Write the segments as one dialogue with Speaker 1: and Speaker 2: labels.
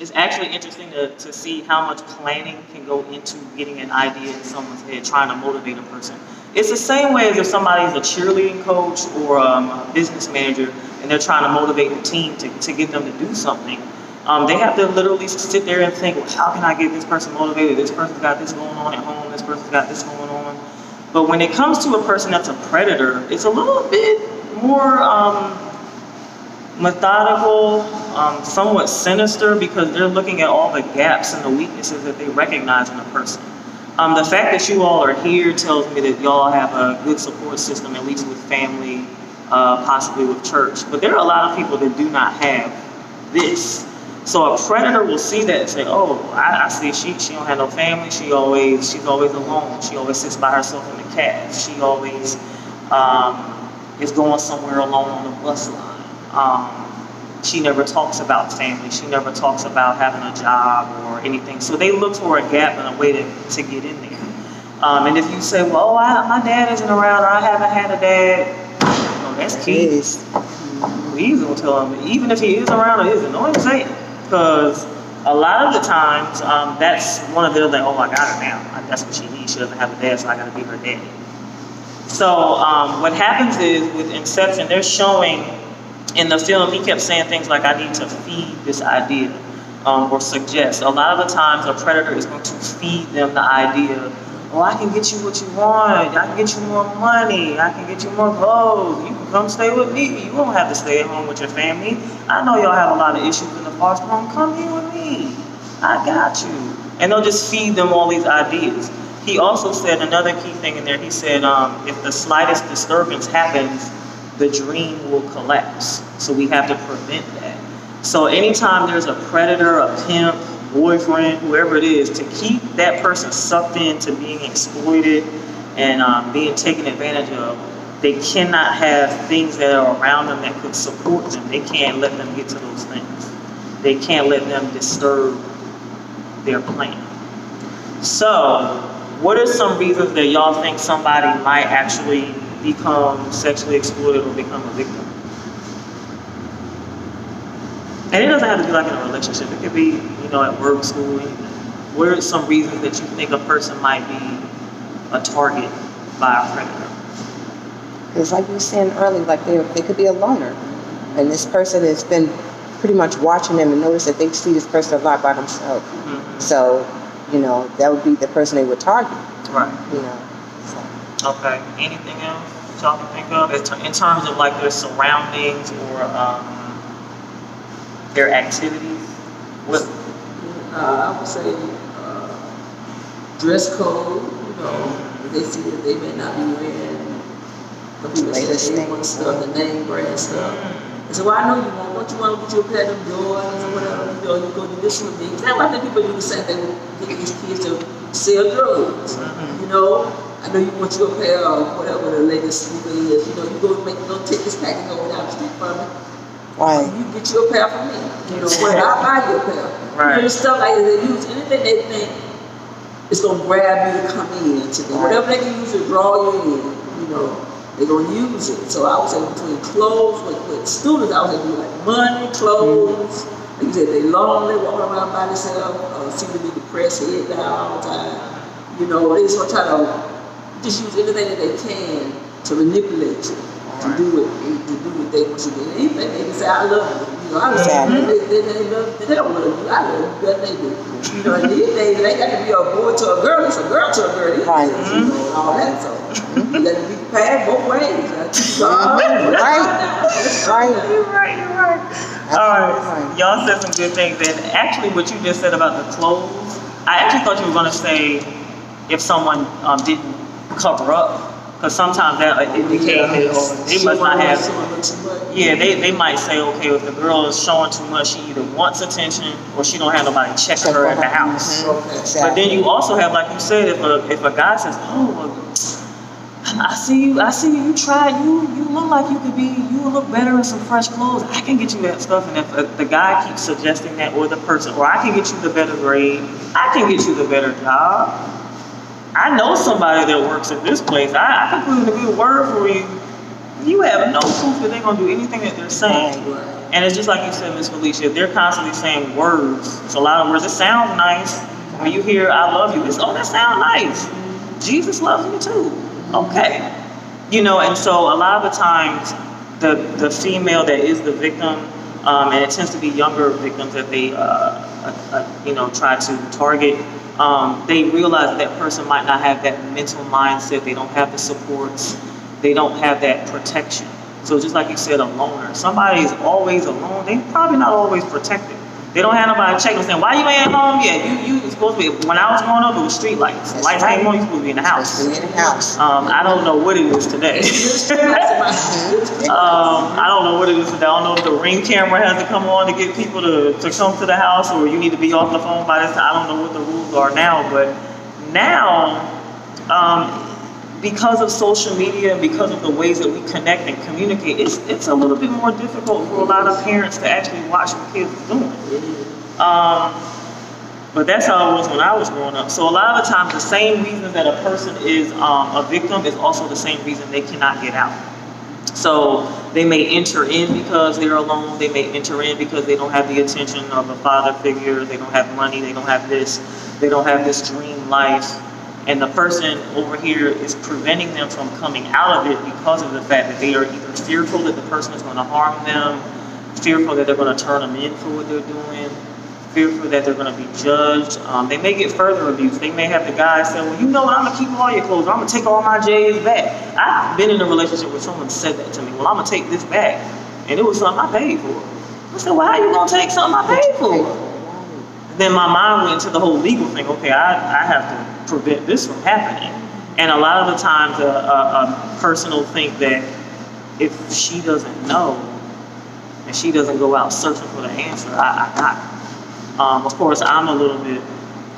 Speaker 1: it's actually interesting to see how much planning can go into getting an idea in someone's head, trying to motivate a person. It's the same way as if somebody's a cheerleading coach or a business manager and they're trying to motivate the team to get them to do something. They have to literally sit there and think, well, how can I get this person motivated? This person's got this going on at home, this person's got this going on. But when it comes to a person that's a predator, it's a little bit more methodical, somewhat sinister, because they're looking at all the gaps and the weaknesses that they recognize in a person. The fact that you all are here tells me that y'all have a good support system, at least with family, possibly with church. But there are a lot of people that do not have this. So a predator will see that and say, "Oh, I see. She don't have no family. She's always alone. She always sits by herself in the cab. She always is going somewhere alone on the bus line. She never talks about family. She never talks about having a job or anything." So they look for a gap and a way to get in there. And if you say, "Well, my dad isn't around, or I haven't had a dad," no, that's key. Please don't tell him, even if he is around or isn't, don't even say it. Because a lot of the times, that's one of their, like, "Oh, I got her now. That's what she needs. She doesn't have a dad, so I got to be her daddy." So what happens is, with Inception, they're showing, in the film, he kept saying things like, "I need to feed this idea," or suggest. A lot of the times, a predator is going to feed them the idea, "Oh, I can get you what you want. I can get you more money. I can get you more clothes. You can come stay with me. You won't have to stay at home with your family. I know y'all have a lot of issues in the foster home. Come here with me. I got you." And they'll just feed them all these ideas. He also said another key thing in there. He said, if the slightest disturbance happens, the dream will collapse. So we have to prevent that. So anytime there's a predator, a pimp, boyfriend, whoever it is, to keep that person sucked into being exploited and being taken advantage of, they cannot have things that are around them that could support them. They can't let them get to those things. They can't let them disturb their plan. So, what are some reasons that y'all think somebody might actually become sexually exploited or become a victim? And it doesn't have to be like in a relationship. It could be, at work, school, anything. What are some reasons that you think a person might be a target by a predator?
Speaker 2: Because like you were saying earlier, like they could be a loner. And this person has been pretty much watching them and notice that they see this person a lot by themselves. Mm-hmm. So, that would be the person they would target.
Speaker 1: Right.
Speaker 2: So.
Speaker 1: Okay. Anything else that y'all can think of in terms of like their surroundings or their activities? What?
Speaker 3: I would say dress code. They see that they may not be wearing the latest stuff, the name brand stuff. And so, I know you want. Don't you want to get your pair of Jordans or whatever? You go do this with me. That's why I think people do the same thing with getting these kids to sell drugs. I know you want your pair of whatever the latest sneaker is. You go take this package over down the street from me.
Speaker 2: Right.
Speaker 3: You get your pair from me. I'll buy your pair.
Speaker 1: Right.
Speaker 3: Stuff like that. They use anything they think is gonna grab you to come in to them. Whatever they can use to draw you in, they're gonna use it. So I would say between clothes with students, I would say do like money, clothes. Like you said, they lonely, walking around by themselves, seem to be depressed, head down all the time. They just gonna try to just use anything that they can to manipulate you. To do what they want you to do. Anything they can say, "I love you." I love you. They don't love you. I love you better than they do. And these days, they got to be a boy to a girl. It's a girl to a girl. Right. And all that. So you got to be prepared both ways.
Speaker 2: Right.
Speaker 1: You're right. All right. Y'all said some good things. And actually, what you just said about the clothes, I actually thought you were going to say if someone didn't cover up. Because sometimes that indicates they must not have. Yeah, they might say, okay, if the girl is showing too much, she either wants attention or she don't have nobody checking her at the house.
Speaker 2: Exactly.
Speaker 1: But then you also have, like you said, if a guy says, "Oh, well, I see you, you tried, you look like you look better in some fresh clothes. I can get you that stuff." And if the guy keeps suggesting that, or the person, or I can get you the better grade, I can get you the better job. I know somebody that works at this place. I can put in a good word for you. You have no proof that they're going to do anything that they're saying. And it's just like you said, Miss Felicia, they're constantly saying words. It's a lot of words. It sounds nice. When you hear "I love you," it's, oh, that sounds nice. Jesus loves you too. Okay. And so a lot of the times, the female that is the victim, and it tends to be younger victims that they, try to target. They realize that person might not have that mental mindset. They don't have the supports. They don't have that protection. So just like you said, a loner. Somebody is always alone. They're probably not always protected. They don't have nobody checking them saying, "Why you ain't home yet? You supposed to be." When I was growing up, it was street lights.
Speaker 2: That's
Speaker 1: Lights
Speaker 2: right.
Speaker 1: came on, you supposed to be in the house.
Speaker 2: Supposed to be in the house.
Speaker 1: I don't know what it is today. I don't know what it is today. I don't know if the Ring camera has to come on to get people to come to the house, or you need to be off the phone by this time. I don't know what the rules are now, but now, because of social media and because of the ways that we connect and communicate, it's a little bit more difficult for a lot of parents to actually watch what kids are doing. But that's how it was when I was growing up. So a lot of the times, the same reason that a person is a victim is also the same reason they cannot get out. So they may enter in because they're alone. They may enter in because they don't have the attention of a father figure. They don't have money. They don't have this. They don't have this dream life. And the person over here is preventing them from coming out of it because of the fact that they are either fearful that the person is going to harm them, fearful that they're going to turn them in for what they're doing, fearful that they're going to be judged. They may get further abuse. They may have the guy say, "Well, you know what, I'm going to keep all your clothes. I'm going to take all my J's back." I've been in a relationship where someone said that to me. "Well, I'm going to take this back." And it was something I paid for. I said, "Well, how are you going to take something I paid for?" Then my mind went into the whole legal thing. Okay, I have to prevent this from happening. And a lot of the times a person will think that if she doesn't know and she doesn't go out searching for the answer, I got it. Of course, I'm a little bit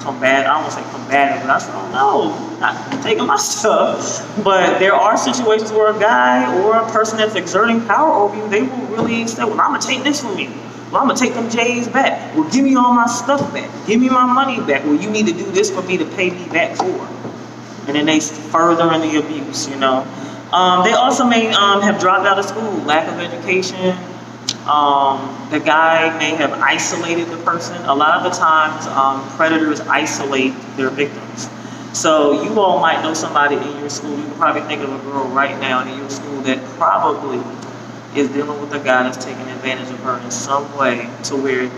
Speaker 1: combative. I don't want to say combative, but I say, "Oh no, not taking my stuff." But there are situations where a guy or a person that's exerting power over you, they will really say, "Well, I'm going to take this from you. Well, I'm going to take them J's back. Well, give me all my stuff back. Give me my money back. Well, you need to do this for me to pay me back for." And then they further in the abuse, They also may have dropped out of school, lack of education. The guy may have isolated the person. A lot of the times, predators isolate their victims. So you all might know somebody in your school. You can probably think of a girl right now in your school that probably is dealing with a guy that's taking advantage of her in some way, to where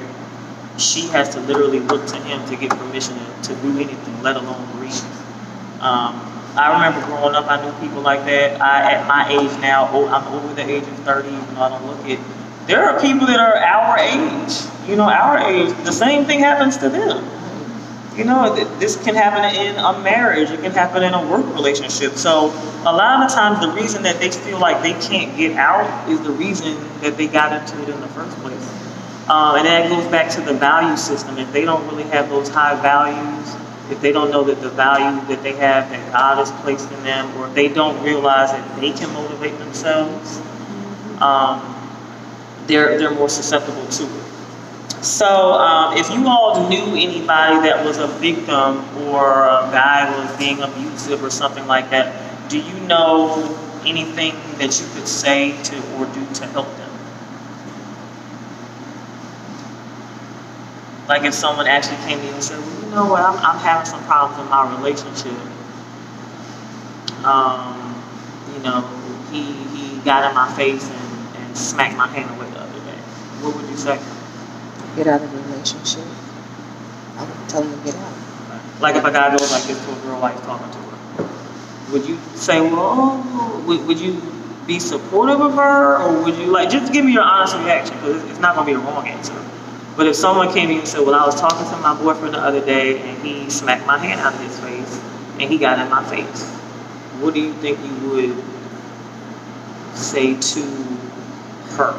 Speaker 1: she has to literally look to him to get permission to do anything, let alone breathe. I remember growing up, I knew people like that. At my age now, I'm over the age of 30, even though I don't look it. There are people that are our age, our age. The same thing happens to them. This can happen in a marriage. It can happen in a work relationship. So a lot of the times, the reason that they feel like they can't get out is the reason that they got into it in the first place. And that goes back to the value system. If they don't really have those high values, if they don't know that the value that they have, that God has placed in them, or if they don't realize that they can motivate themselves, they're more susceptible to it. So if you all knew anybody that was a victim, or a guy was being abusive or something like that, do you know anything that you could say to or do to help them? Like if someone actually came to you and said, "Well, you know what, I'm having some problems in my relationship. He got in my face and smacked my hand away the other day." What would you say?
Speaker 2: Get out of the relationship. I would tell them to get out.
Speaker 1: Like if a guy goes like this to a girl while he's talking to her, would you say, "Well, would you be supportive of her," or would you just give me your honest reaction, because it's not going to be a wrong answer. But if someone came to you and said, "Well, I was talking to my boyfriend the other day and he smacked my hand out of his face and he got in my face," what do you think you would say to her?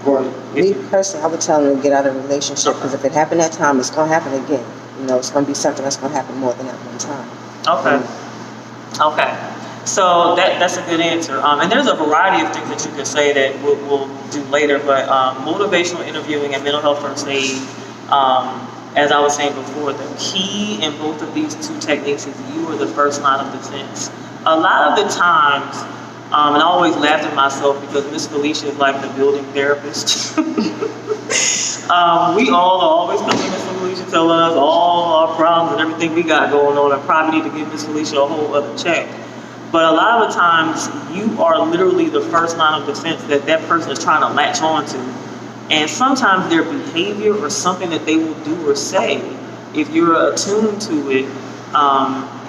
Speaker 1: Or
Speaker 2: Me personally, I would tell them to get out of the relationship, because if it happened that time, it's going to happen again. It's going to be something that's going to happen more than that one time.
Speaker 1: Okay. So that's a good answer. And there's a variety of things that you could say that we'll do later, but motivational interviewing and mental health first aid, as I was saying before, the key in both of these two techniques is you are the first line of defense. A lot of the times, And I always laughed at myself because Miss Felicia is like the building therapist. We all are always coming to Miss Felicia telling us all our problems and everything we got going on. I probably need to give Miss Felicia a whole other check. But a lot of the times, you are literally the first line of defense that that person is trying to latch on to. And sometimes their behavior or something that they will do or say, if you're attuned to it,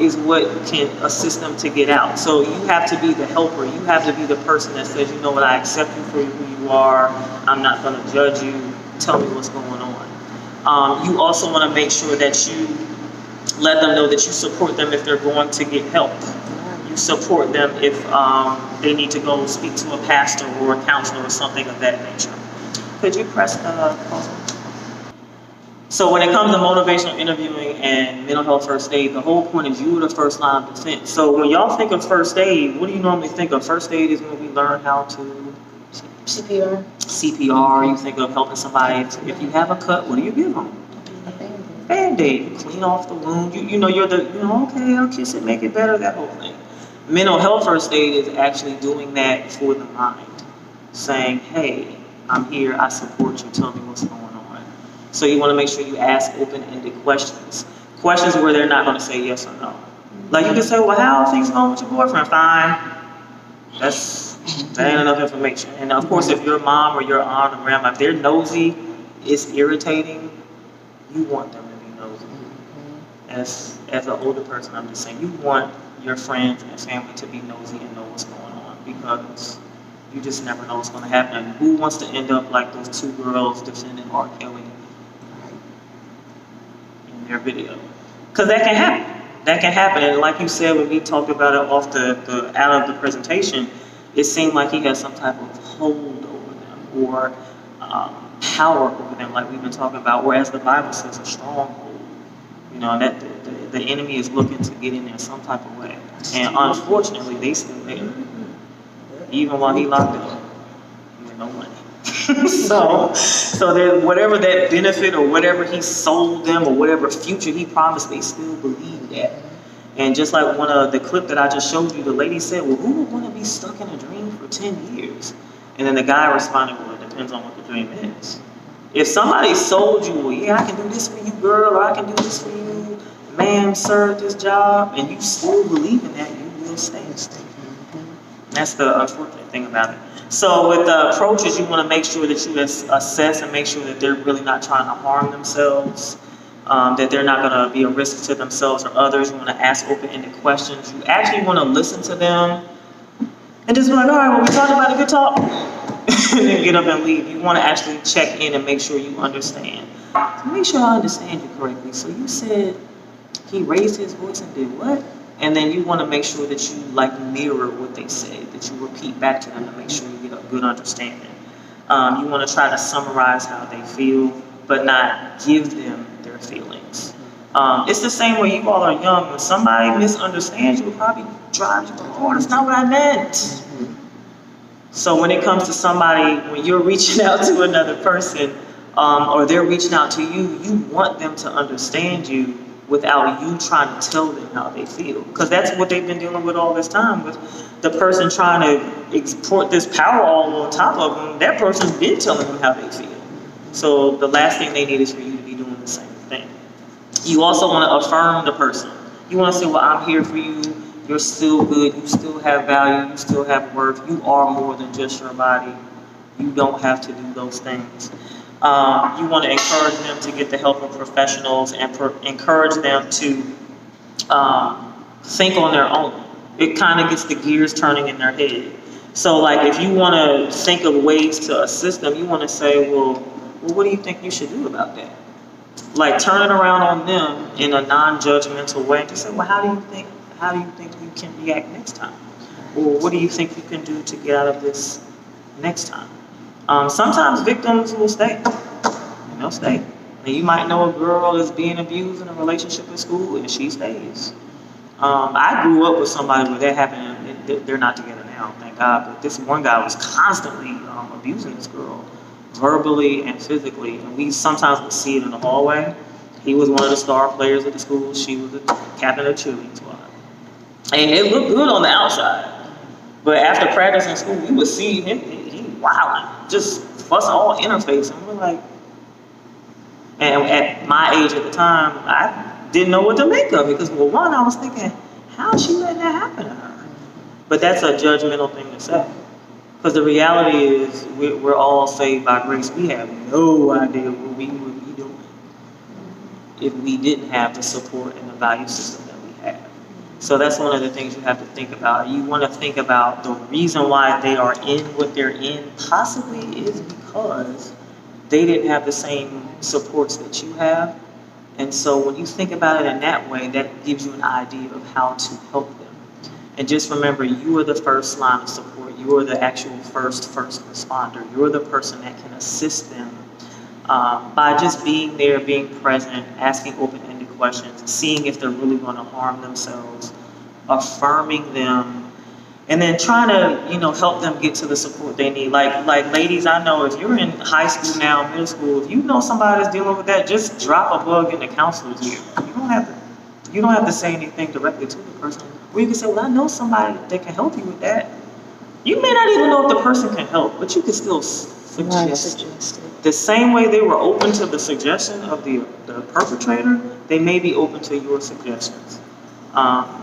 Speaker 1: is what can assist them to get out. So you have to be the helper. You have to be the person that says, you know what, I accept you for who you are. I'm not going to judge you. Tell me what's going on. You also want to make sure that you let them know that you support them if they're going to get help. You support them if they need to go speak to a pastor or a counselor or something of that nature. Could you press the pause? So when it comes to motivational interviewing and mental health first aid, the whole point is you are the first line of defense. So when y'all think of first aid, what do you normally think of? First aid is when we learn how to
Speaker 2: CPR.
Speaker 1: CPR. You think of helping somebody. If you have a cut, what do you give them?
Speaker 2: A Band-Aid.
Speaker 1: Band-Aid. You clean off the wound. Okay, I'll kiss it, make it better, that whole thing. Mental health first aid is actually doing that for the mind. Saying, hey, I'm here, I support you, tell me what's going on. So you want to make sure you ask open-ended questions. Questions where they're not going to say yes or no. Like you can say, well, how are things going with your boyfriend? Fine. That ain't enough information. And of course, if your mom or your aunt or grandma, if they're nosy, it's irritating, you want them to be nosy. As an older person, I'm just saying, you want your friends and family to be nosy and know what's going on, because you just never know what's going to happen. And who wants to end up like those two girls defending R. Kelly in their video? Because that can happen. That can happen. And like you said, when we talked about it off out of the presentation, it seemed like he had some type of hold over them or power over them, like we've been talking about. Whereas the Bible says a stronghold. You know, that the enemy is looking to get in there some type of way. And unfortunately, they still there. Even while he locked up, he had no money. so there, whatever that benefit or whatever he sold them or whatever future he promised, they still believe that. And just like one of the clip that I just showed you, the lady said, well, who would want to be stuck in a dream for 10 years? And then the guy responded, well, it depends on what the dream is. If somebody sold you, well, yeah, I can do this for you, girl, or I can do this for you, ma'am, sir, this job, and you still believe in that, you will stay. That's the unfortunate thing about it. So with the approaches, you want to make sure that you assess and make sure that they're really not trying to harm themselves, that they're not going to be a risk to themselves or others. You want to ask open-ended questions. You actually want to listen to them and just be like, all right, well, we talked about a good talk. And then get up and leave. You want to actually check in and make sure you understand. So make sure I understand you correctly. So you said he raised his voice and did what? And then you want to make sure that you like mirror what they say, that you repeat back to them to make sure you get a good understanding. You want to try to summarize how they feel, but not give them their feelings. It's the same way you all are young. When somebody misunderstands you, it probably drives you like, oh, that's not what I meant. So when it comes to somebody, when you're reaching out to another person, or they're reaching out to you, you want them to understand you without you trying to tell them how they feel. Because that's what they've been dealing with all this time, with the person trying to export this power all on top of them. That person's been telling them how they feel. So the last thing they need is for you to be doing the same thing. You also want to affirm the person. You want to say, well, I'm here for you. You're still good. You still have value. You still have worth. You are more than just your body. You don't have to do those things. You want to encourage them to get the help of professionals and encourage them to think on their own. It kind of gets the gears turning in their head. So like if you want to think of ways to assist them, you want to say, well, what do you think you should do about that? Like turn it around on them in a non-judgmental way. Just say, well, how do you think you can react next time? Or what do you think you can do to get out of this next time? Sometimes victims will stay, and they'll stay. And you might know a girl is being abused in a relationship at school, and she stays. I grew up with somebody where that happened, and they're not together now, thank God. But this one guy was constantly abusing this girl, verbally and physically. And we sometimes would see it in the hallway. He was one of the star players at the school. She was the captain of the cheerleading squad. And it looked good on the outside. But after practice in school, we would see him, he wilding, just fuss all interface. And we're like, and at my age at the time, I didn't know what to make of it. Because, well, one, I was thinking, how is she letting that happen to her? But that's a judgmental thing to say. Because the reality is, we're all saved by grace. We have no idea what we would be doing if we didn't have the support and the value system that we have. So that's one of the things you have to think about. You want to think about the reason why they are in what they're in possibly is because they didn't have the same supports that you have. And so when you think about it in that way, that gives you an idea of how to help them. And just remember, you are the first line of support. You are the actual first responder. You're the person that can assist them by just being there, being present, asking open-ended questions, seeing if they're really going to harm themselves, affirming them, and then trying to, help them get to the support they need. Like ladies, I know if you're in high school now, middle school, if you know somebody that's dealing with that, just drop a bug in the counselor's ear. You don't have to say anything directly to the person. Or you can say, well, I know somebody that can help you with that. You may not even know if the person can help, but you can still suggest it. The same way they were open to the suggestion of the perpetrator, they may be open to your suggestions.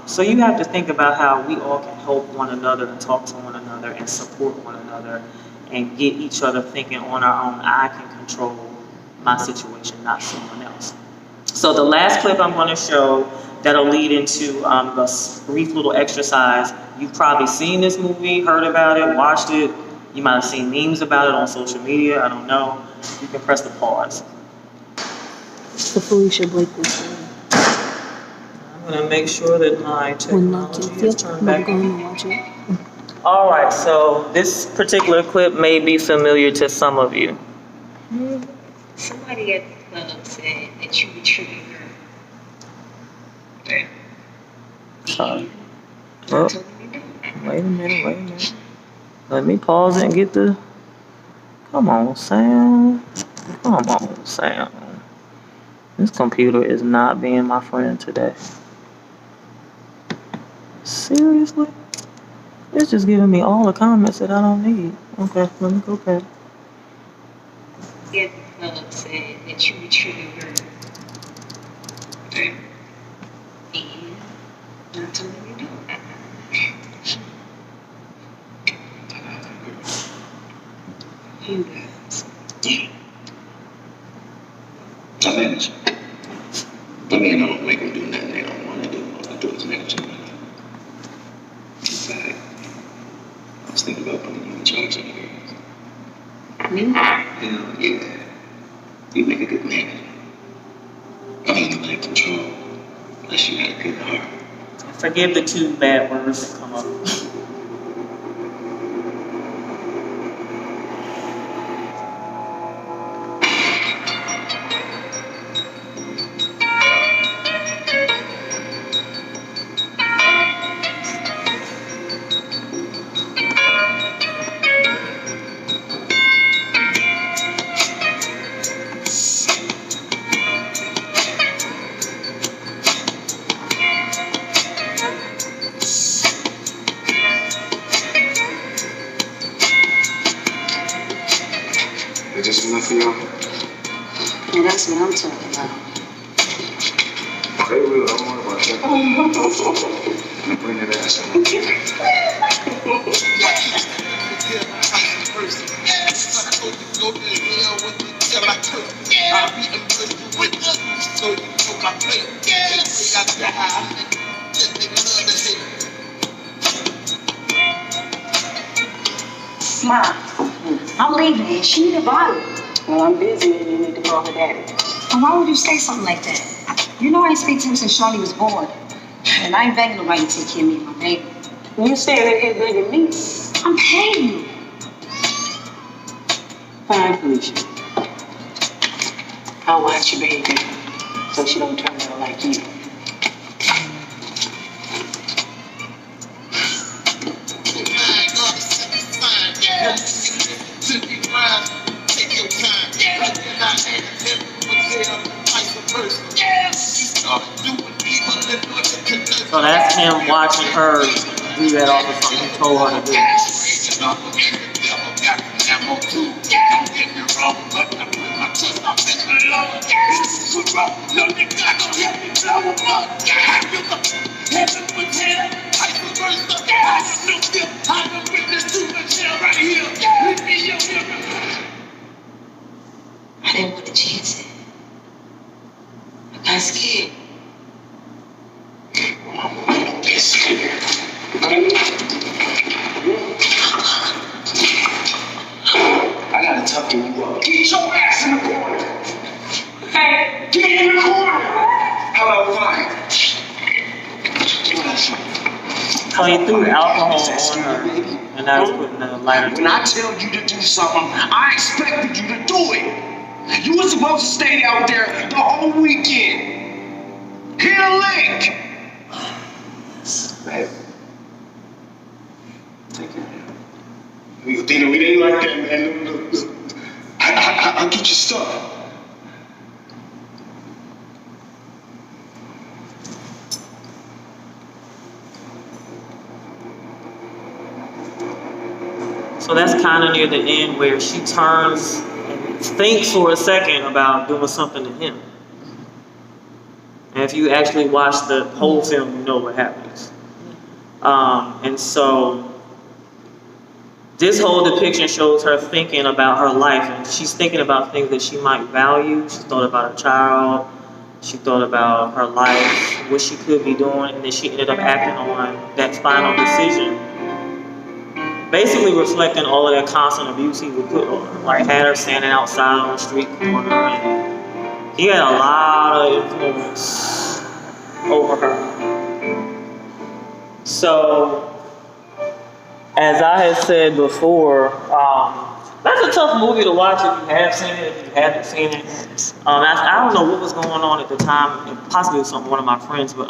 Speaker 1: So you have to think about how we all can help one another and talk to one another and support one another and get each other thinking on our own. I can control my situation, not someone else. So the last clip I'm going to show that'll lead into the brief little exercise. You've probably seen this movie, heard about it, watched it. You might have seen memes about it on social media. I don't know. You can press the pause.
Speaker 4: The Felicia Blake this way.
Speaker 1: I'm going to make sure that my technology is turned back on.
Speaker 4: And watch it.
Speaker 1: All right, so this particular clip may be familiar to some of you.
Speaker 5: Somebody at the club said that you would trigger her.
Speaker 1: Sorry. Oh, wait a minute. Let me pause it and get the... Come on, Sam. This computer is not being my friend today. Seriously? It's just giving me all the comments that I don't need. Okay, let me go back.
Speaker 5: At the club said that you would trigger her. And I'm telling you no. Who does?
Speaker 6: I manage. I mean, I don't make them do nothing they don't want to do. All I do is manage them. In fact, I was thinking about putting you in charge of the girls.
Speaker 5: Me?
Speaker 6: Hell yeah. You make a good manager. I mean, you take control. Unless you got a good heart.
Speaker 1: Forgive the two bad words that come up.
Speaker 6: Is this enough for y'all?
Speaker 5: And that's what I'm talking about.
Speaker 6: They will. Don't worry about that. I'm gonna bring that ass on.
Speaker 5: Ma, I'm leaving and she need a bottle.
Speaker 7: Well, I'm busy and you need to call her daddy.
Speaker 5: And why would you say something like that? You know I ain't speak to him since Shawty was born. And I ain't begging nobody to take care of me and my baby.
Speaker 7: You standing here begging me?
Speaker 5: I'm paying you.
Speaker 7: Fine, Felicia. I'll watch your baby so she don't turn out like you.
Speaker 1: So that's him watching her do that off of something you told her to do.
Speaker 7: I didn't want to chance it. I got scared.
Speaker 6: Don't get scared. I gotta toughen you up. Get your ass in the corner. Hey, get in the corner. How about fire?
Speaker 1: So he threw alcohol on her, and now he's putting the lighter.
Speaker 6: When I tell you to do something, I expected you to do it. You were supposed to stay out there the whole weekend. Hit a lick. Babe. Take it. You think it ain't like that, man. Look. I'll get your stuff.
Speaker 1: So that's kind of near the end where she turns and thinks for a second about doing something to him. And if you actually watch the whole film, you know what happens. And so this whole depiction shows her thinking about her life, and she's thinking about things that she might value. She thought about her child. She thought about her life, what she could be doing, and then she ended up acting on that final decision. Basically reflecting all of that constant abuse he would put on her. Like had her standing outside on the street corner, and he had a lot of influence over her. So, as I had said before, that's a tough movie to watch if you have seen it, if you haven't seen it. I don't know what was going on at the time, possibly with one of my friends, but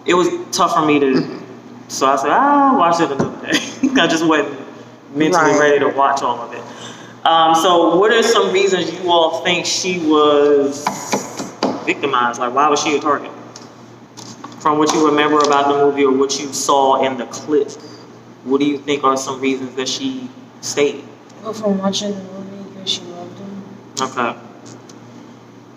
Speaker 1: it was tough for me to. So I said, I'll watch it another day. I just wasn't mentally ready to watch all of it. So what are some reasons you all think she was victimized? Like, why was she a target? From what you remember about the movie or what you saw in the clip, what do you think are some reasons that she stayed?
Speaker 4: Well, from watching the movie, because she loved him.
Speaker 1: Okay.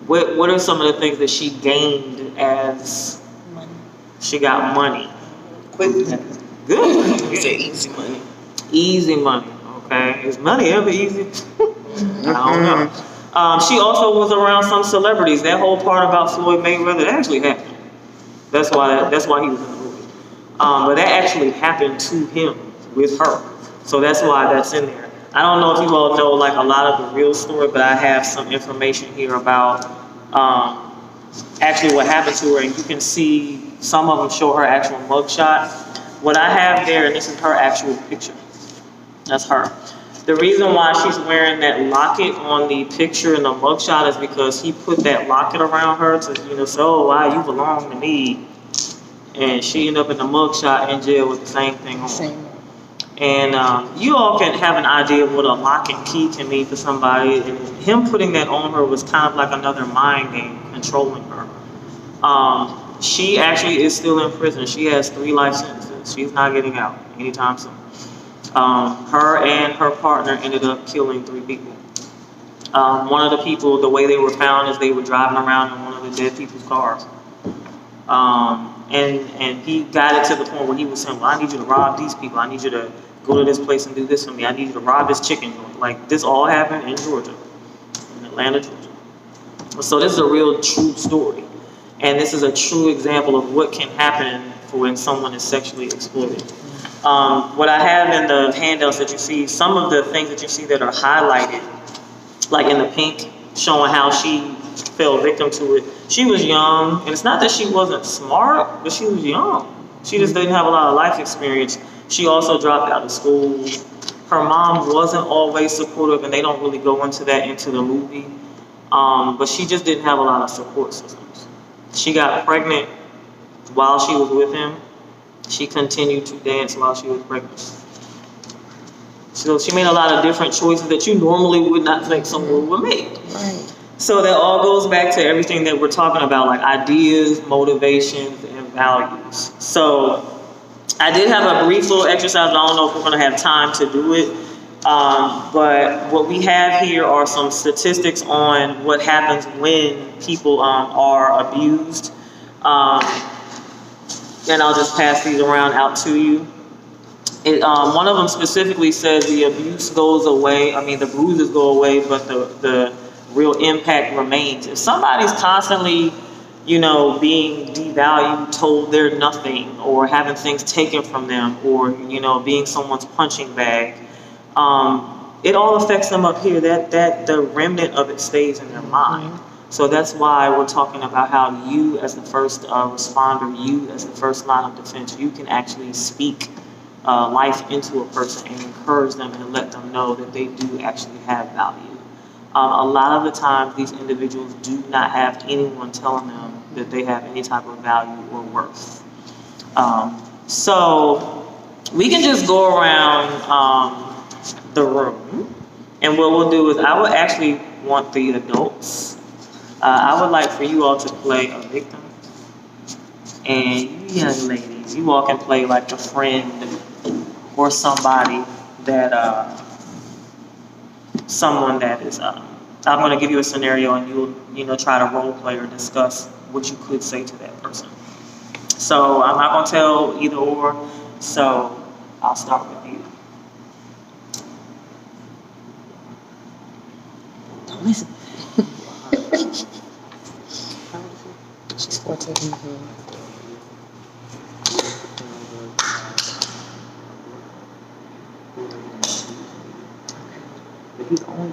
Speaker 1: What are some of the things that she gained as
Speaker 4: Money.
Speaker 1: she got money?
Speaker 2: Quick.
Speaker 1: Good.
Speaker 2: You say easy money.
Speaker 1: Easy money, okay? Is money ever easy? I don't know. She also was around some celebrities. That whole part about Floyd Mayweather actually happened. That's why he was in the movie. But that actually happened to him with her. So that's why that's in there. I don't know if you all know like a lot of the real story, but I have some information here about actually what happened to her, and you can see some of them show her actual mugshot. What I have there, and this is her actual picture. That's her. The reason why she's wearing that locket on the picture in the mugshot is because he put that locket around her to, say, oh, wow, you belong to me. And she ended up in the mugshot in jail with the same thing on.
Speaker 2: Same.
Speaker 1: And you all can have an idea of what a lock and key can mean to somebody. And him putting that on her was kind of like another mind game controlling her. She actually is still in prison. She has 3 life sentences. She's not getting out anytime soon. Her and her partner ended up killing 3 people. One of the people, the way they were found is they were driving around in one of the dead people's cars. And he got it to the point where he was saying, well, I need you to rob these people. I need you to go to this place and do this for me. I need you to rob this chicken joint. Like, this all happened in Georgia, in Atlanta, Georgia. So this is a real true story. And this is a true example of what can happen when someone is sexually exploited. What I have in the handouts that you see, some of the things that you see that are highlighted, like in the pink, showing how she fell victim to it. She was young, and it's not that she wasn't smart, but she was young. She just didn't have a lot of life experience. She also dropped out of school. Her mom wasn't always supportive, and they don't really go into that into the movie. But she just didn't have a lot of support systems. She got pregnant while she was with him. She continued to dance while she was pregnant. So she made a lot of different choices that you normally would not think someone would make.
Speaker 2: Right.
Speaker 1: So that all goes back to everything that we're talking about, like ideas, motivations, and values. So I did have a brief little exercise. I don't know if we're going to have time to do it. But what we have here are some statistics on what happens when people are abused. And I'll just pass these around out to you. One of them specifically says the abuse goes away. I mean, the bruises go away, but the real impact remains. If somebody's constantly, being devalued, told they're nothing, or having things taken from them, or, being someone's punching bag, it all affects them up here. That the remnant of it stays in their mind. So that's why we're talking about how you as the first responder, you as the first line of defense, you can actually speak life into a person and encourage them and let them know that they do actually have value. A lot of the times these individuals do not have anyone telling them that they have any type of value or worth. So we can just go around the room, and what we'll do is I would actually want the adults. I would like for you all to play a victim, and you young ladies, you all can play like a friend or somebody that someone that is. I'm going to give you a scenario, and you'll try to role play or discuss what you could say to that person. So I'm not going to tell either or. So I'll start with you.
Speaker 2: Don't listen. She's 14.
Speaker 1: He's only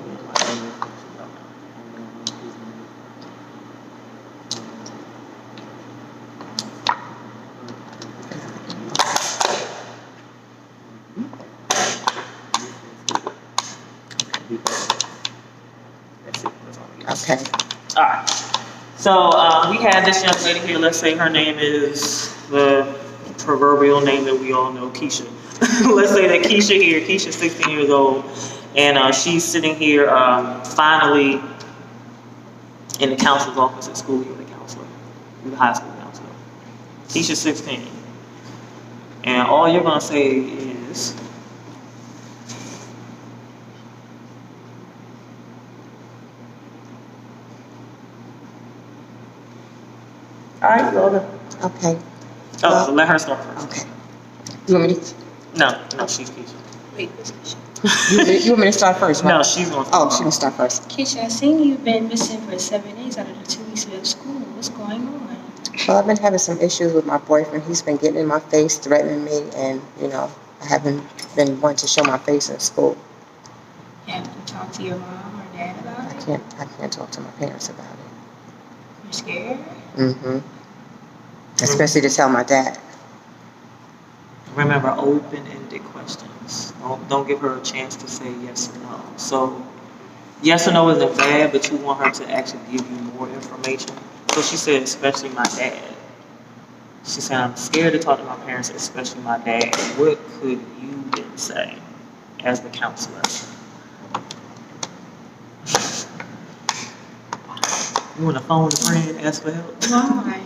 Speaker 2: Okay.
Speaker 1: All right. So we have this young lady here. Let's say her name is the proverbial name that we all know, Keisha. Let's say that Keisha here, Keisha's 16 years old, and she's sitting here finally in the counselor's office at school. You're the counselor, you're the high school counselor. Keisha's 16. And all you're going to say is, all right, Logan.
Speaker 2: Okay.
Speaker 1: Oh, so let her start first.
Speaker 2: Okay. You want me to?
Speaker 1: No, she's Keisha.
Speaker 4: Wait, what's Keisha?
Speaker 2: You want me to start first, right?
Speaker 1: No, she's going to
Speaker 2: Oh, she's gonna start first.
Speaker 4: Keisha, I seen you've been missing for 7 days out of the 2 weeks of school. What's going on?
Speaker 2: Well, I've been having some issues with my boyfriend. He's been getting in my face, threatening me, and I haven't been wanting to show my face in school.
Speaker 4: You have to talk to your mom or dad about it?
Speaker 2: I can't talk to my parents about it.
Speaker 4: You're scared?
Speaker 2: Mm-hmm. Especially to tell my dad.
Speaker 1: Remember, open-ended questions. Don't give her a chance to say yes or no. So, yes or no isn't bad, but you want her to actually give you more information. So she said, especially my dad. She said, I'm scared to talk to my parents, especially my dad. What could you then say as the counselor? You want to phone a friend, ask for help?
Speaker 4: Why?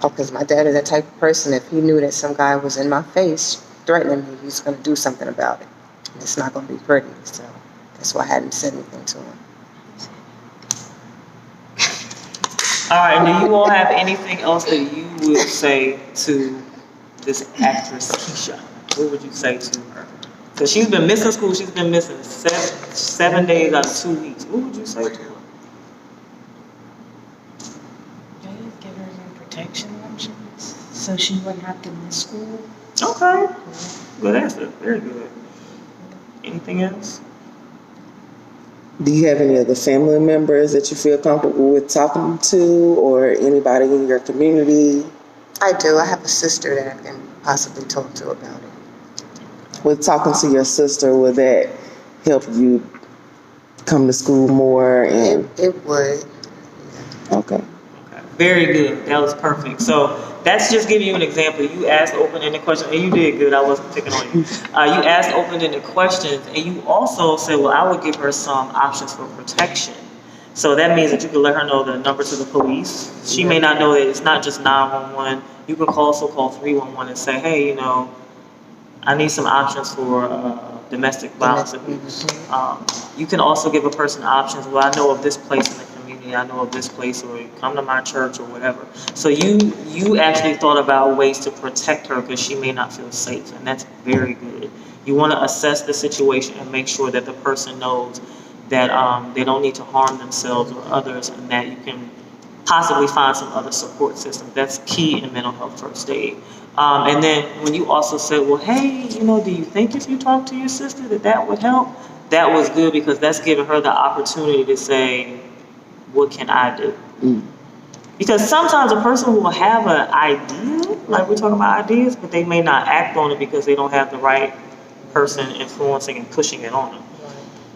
Speaker 2: Oh, because my dad is that type of person. If he knew that some guy was in my face threatening me, he's going to do something about it. And it's not going to be pretty. So that's why I hadn't said anything to him.
Speaker 1: All right, do you all have anything else that you would say to this actress, Keisha? What would you say to her? Because she's been missing school. She's been missing seven days out of 2 weeks. What would you say to her?
Speaker 4: Just give her some protection options so she wouldn't have to miss school.
Speaker 1: Okay. Good answer. Very good. Anything else?
Speaker 8: Do you have any other family members that you feel comfortable with talking to, or anybody in your community?
Speaker 2: I do. I have a sister that I can possibly talk to about it.
Speaker 8: With talking to your sister, will that help you come to school more? And
Speaker 2: It would.
Speaker 8: okay.
Speaker 1: Very good. That was perfect. So that's just giving you an example. You asked open-ended questions, and you did good. I wasn't picking on you. You asked open-ended questions, and you also said, well, I would give her some options for protection. So that means that you can let her know the number to the police. She may not know that it's not just 911. You can also call 311 and say, hey, you know, I need some options for domestic violence abuse. You can also give a person options. Well, I know of this place in the community. I know of this place, or come to my church, or whatever. So you actually thought about ways to protect her because she may not feel safe, and that's very good. You want to assess the situation and make sure that the person knows that they don't need to harm themselves or others, and that you can possibly find some other support system. That's key in mental health first aid. And then when you also said, well, hey, you know, do you think if you talk to your sister that would help? That was good, because that's giving her the opportunity to say, what can I do? Because sometimes a person will have an idea, like we're talking about ideas, but they may not act on it because they don't have the right person influencing and pushing it on them.